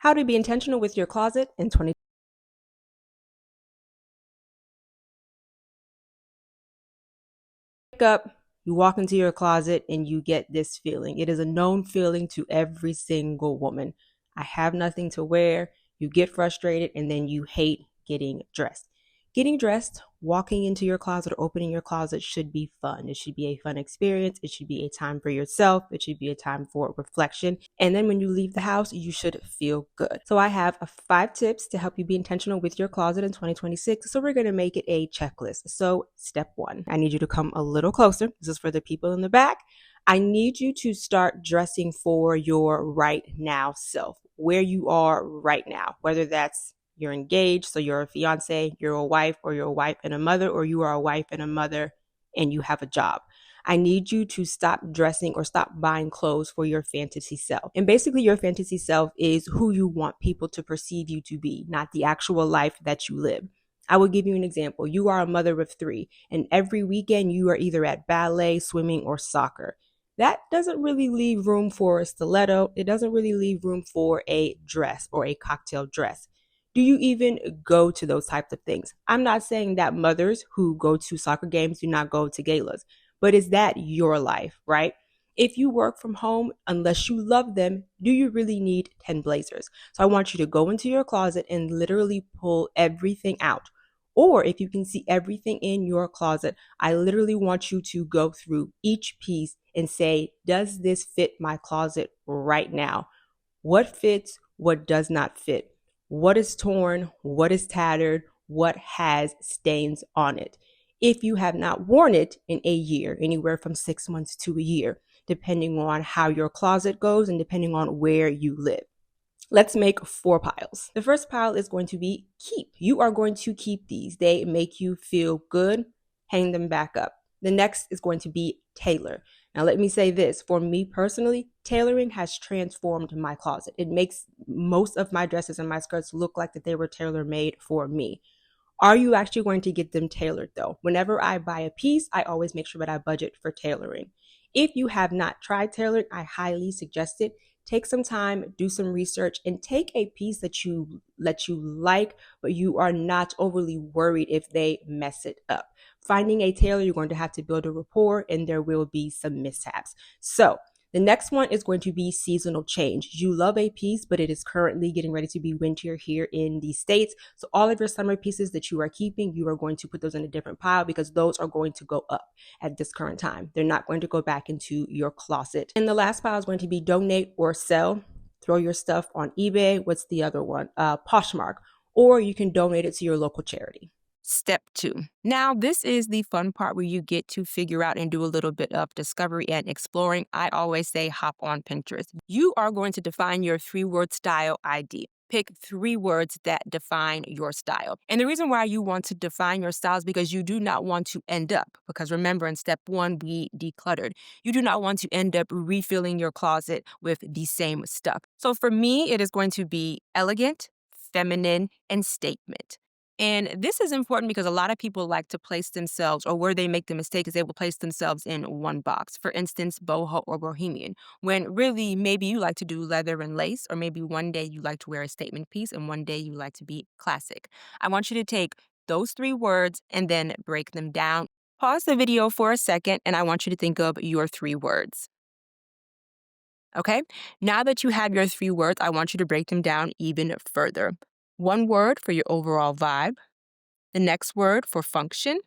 How to be intentional with your closet in 20. Wake up, you walk into your closet and you get this feeling. It is a known feeling to every single woman. I have nothing to wear. You get frustrated and then you hate getting dressed. Getting dressed, walking into your closet or opening your closet should be fun. It should be a fun experience. It should be a time for yourself. It should be a time for reflection. And then when you leave the house, you should feel good. So I have 5 tips to help you be intentional with your closet in 2026. So we're going to make it a checklist. So step 1, I need you to come a little closer. This is for the people in the back. I need you to start dressing for your right now self, where you are right now, whether that's you're engaged, so you're a fiance, you're a wife, or you're a wife and a mother, or you are a wife and a mother and you have a job. I need you to stop dressing or stop buying clothes for your fantasy self. And basically, your fantasy self is who you want people to perceive you to be, not the actual life that you live. I will give you an example. You are a mother of 3, and every weekend you are either at ballet, swimming, or soccer. That doesn't really leave room for a stiletto. It doesn't really leave room for a dress or a cocktail dress. Do you even go to those types of things? I'm not saying that mothers who go to soccer games do not go to galas, but is that your life, right? If you work from home, unless you love them, do you really need 10 blazers? So I want you to go into your closet and literally pull everything out. Or if you can see everything in your closet, I literally want you to go through each piece and say, does this fit my closet right now? What fits? What does not fit? What is torn? What is tattered? What has stains on it? If you have not worn it in a year, anywhere from 6 months to a year, depending on how your closet goes and depending on where you live. Let's make 4 piles. The first pile is going to be keep. You are going to keep these. They make you feel good. Hang them back up. The next is going to be tailor. Now, let me say this. For me personally, tailoring has transformed my closet. It makes most of my dresses and my skirts look like that they were tailor-made for me. Are you actually going to get them tailored though? Whenever I buy a piece, I always make sure that I budget for tailoring. If you have not tried tailoring, I highly suggest it. Take some time, do some research, and take a piece that you like, but you are not overly worried if they mess it up. Finding a tailor, you're going to have to build a rapport and there will be some mishaps. So the next one is going to be seasonal change. You love a piece, but it is currently getting ready to be winter here in the States. So all of your summer pieces that you are keeping, you are going to put those in a different pile because those are going to go up at this current time. They're not going to go back into your closet. And the last pile is going to be donate or sell. Throw your stuff on eBay. What's the other one? Poshmark. Or you can donate it to your local charity. Step 2. Now, this is the fun part where you get to figure out and do a little bit of discovery and exploring. I always say hop on Pinterest. You are going to define your 3-word style ID. Pick 3 words that define your style. And the reason why you want to define your style is because you do not want to end up, because remember in step 1, we decluttered. You do not want to end up refilling your closet with the same stuff. So for me, it is going to be elegant, feminine, and statement. And this is important because a lot of people like to place themselves, or where they make the mistake is they will place themselves in one box. For instance, boho or bohemian, when really maybe you like to do leather and lace, or maybe one day you like to wear a statement piece and one day you like to be classic. I want you to take those 3 words and then break them down. Pause the video for a second and I want you to think of your 3 words. Okay? Now that you have your 3 words, I want you to break them down even further. 1 word for your overall vibe, the next word for function,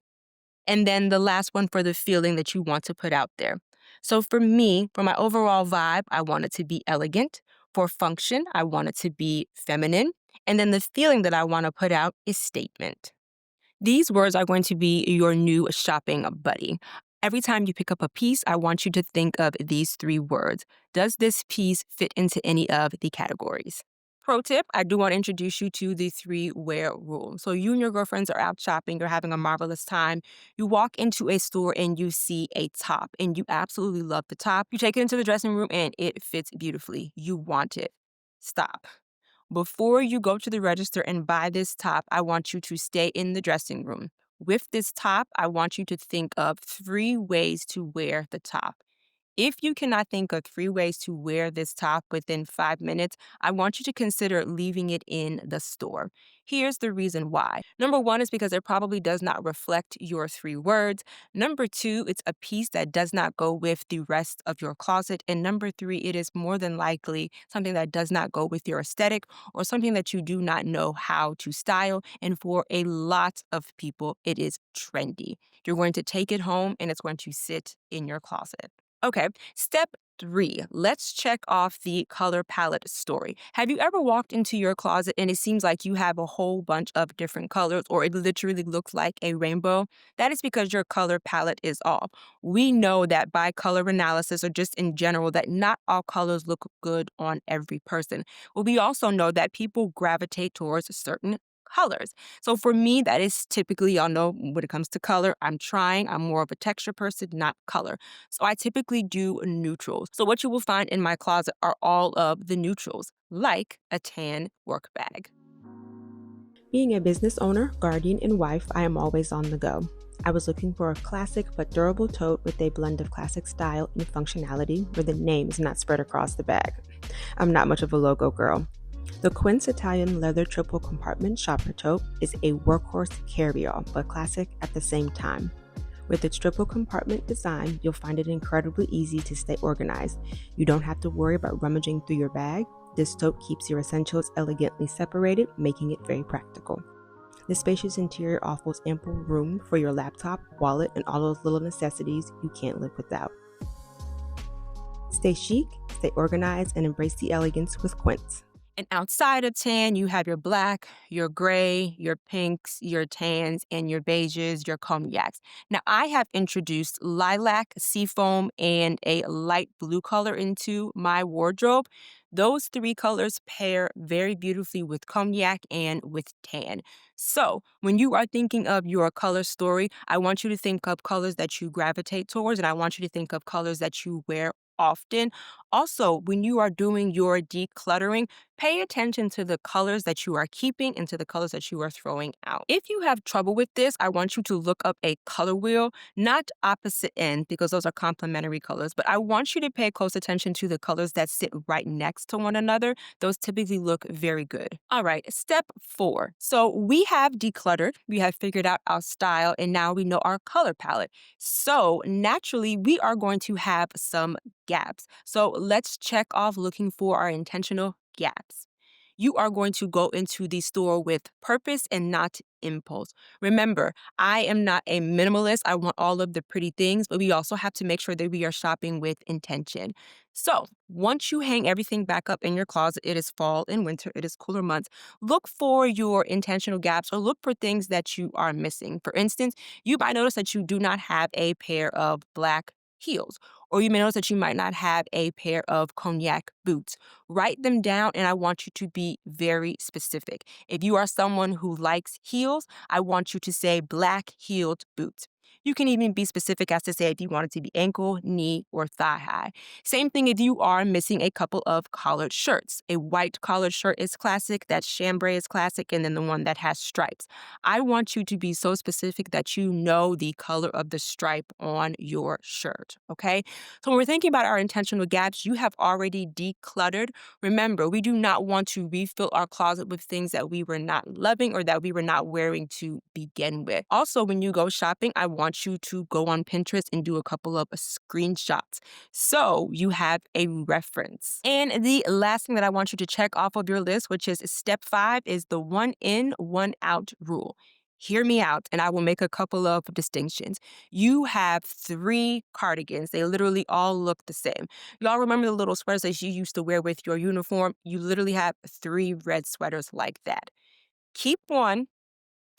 and then the last one for the feeling that you want to put out there. So for me, for my overall vibe, I want it to be elegant. For function, I want it to be feminine. And then the feeling that I want to put out is statement. These words are going to be your new shopping buddy. Every time you pick up a piece, I want you to think of these 3 words. Does this piece fit into any of the categories? Pro tip, I do want to introduce you to the 3-wear rule. So you and your girlfriends are out shopping, you're having a marvelous time. You walk into a store and you see a top and you absolutely love the top. You take it into the dressing room and it fits beautifully. You want it. Stop. Before you go to the register and buy this top, I want you to stay in the dressing room. With this top, I want you to think of 3 ways to wear the top. If you cannot think of 3 ways to wear this top within 5 minutes, I want you to consider leaving it in the store. Here's the reason why. Number one is because it probably does not reflect your 3 words. Number two, it's a piece that does not go with the rest of your closet. And number three, it is more than likely something that does not go with your aesthetic or something that you do not know how to style. And for a lot of people, it is trendy. You're going to take it home and it's going to sit in your closet. Okay, step 3. Let's check off the color palette story. Have you ever walked into your closet and it seems like you have a whole bunch of different colors or it literally looks like a rainbow? That is because your color palette is off. We know that by color analysis or just in general that not all colors look good on every person. But we also know that people gravitate towards certain colors. So for me, that is typically, y'all know when it comes to color, I'm more of a texture person, not color. So I typically do neutrals. So what you will find in my closet are all of the neutrals, like a tan work bag. Being a business owner, guardian, and wife, I am always on the go. I was looking for a classic but durable tote with a blend of classic style and functionality where the name is not spread across the bag. I'm not much of a logo girl. The Quince Italian leather triple compartment shopper tote is a workhorse carry-all, but classic at the same time. With its triple compartment design, you'll find it incredibly easy to stay organized. You don't have to worry about rummaging through your bag. This tote keeps your essentials elegantly separated, making it very practical. The spacious interior offers ample room for your laptop, wallet, and all those little necessities you can't live without. Stay chic, stay organized, and embrace the elegance with Quince. And outside of tan, you have your black, your gray, your pinks, your tans, and your beiges, your cognacs. Now, I have introduced lilac, seafoam, and a light blue color into my wardrobe. Those 3 colors pair very beautifully with cognac and with tan. So, when you are thinking of your color story, I want you to think of colors that you gravitate towards, and I want you to think of colors that you wear often. Also, when you are doing your decluttering, pay attention to the colors that you are keeping and to the colors that you are throwing out. If you have trouble with this, I want you to look up a color wheel, not opposite ends because those are complementary colors, but I want you to pay close attention to the colors that sit right next to one another. Those typically look very good. All right, step 4. So we have decluttered, we have figured out our style, and now we know our color palette. So naturally, we are going to have some gaps. So let's check off looking for our intentional gaps. You are going to go into the store with purpose and not impulse. Remember, I am not a minimalist. I want all of the pretty things, but we also have to make sure that we are shopping with intention. So, once you hang everything back up in your closet, it is fall and winter, it is cooler months. Look for your intentional gaps or look for things that you are missing. For instance, you might notice that you do not have a pair of black heels, or you may notice that you might not have a pair of cognac boots. Write them down, and I want you to be very specific. If you are someone who likes heels, I want you to say black heeled boots. You can even be specific as to say if you want it to be ankle, knee, or thigh high. Same thing if you are missing a couple of collared shirts. A white collared shirt is classic, that chambray is classic, and then the one that has stripes. I want you to be so specific that you know the color of the stripe on your shirt, okay? So when we're thinking about our intentional gaps, you have already decluttered. Remember, we do not want to refill our closet with things that we were not loving or that we were not wearing to begin with. Also, when you go shopping, I want you to go on Pinterest and do a couple of screenshots so you have a reference. And the last thing that I want you to check off of your list, which is step 5, is the one in, one out rule. Hear me out, and I will make a couple of distinctions. You have 3 cardigans. They literally all look the same. Y'all remember the little sweaters that you used to wear with your uniform? You literally have 3 red sweaters like that. Keep one,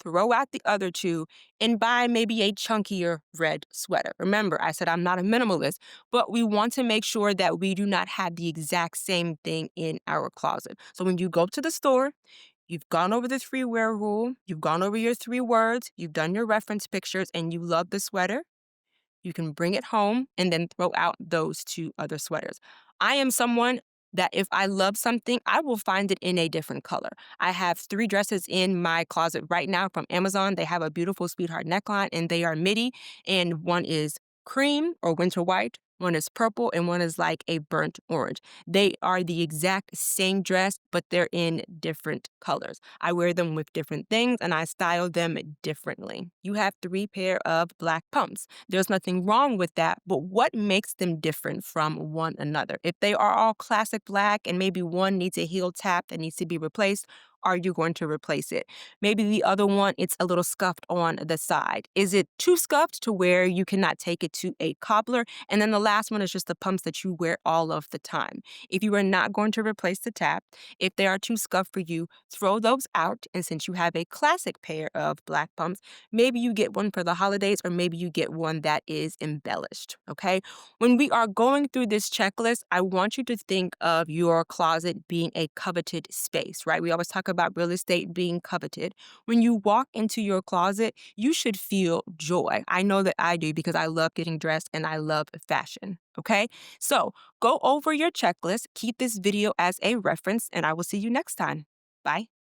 throw out the other 2, and buy maybe a chunkier red sweater. Remember, I said I'm not a minimalist, but we want to make sure that we do not have the exact same thing in our closet. So when you go to the store, you've gone over the 3-wear rule, you've gone over your 3 words, you've done your reference pictures, and you love the sweater, you can bring it home and then throw out those 2 other sweaters. I am someone that if I love something, I will find it in a different color. I have 3 dresses in my closet right now from Amazon. They have a beautiful sweetheart neckline and they are midi, and one is cream or winter white, One is purple and one is like a burnt orange. They are the exact same dress, but they're in different colors. I wear them with different things and I style them differently. You have 3 pair of black pumps. There's nothing wrong with that, but what makes them different from one another? If they are all classic black and maybe one needs a heel tap that needs to be replaced, are you going to replace it? Maybe the other one, it's a little scuffed on the side. Is it too scuffed to where you cannot take it to a cobbler? And then the last one is just the pumps that you wear all of the time. If you are not going to replace the tap, if they are too scuffed for you, throw those out. And since you have a classic pair of black pumps, maybe you get one for the holidays or maybe you get one that is embellished, okay? When we are going through this checklist, I want you to think of your closet being a coveted space, right? We always talk about real estate being coveted. When you walk into your closet, you should feel joy. I know that I do because I love getting dressed and I love fashion, okay? So go over your checklist, keep this video as a reference, and I will see you next time. Bye.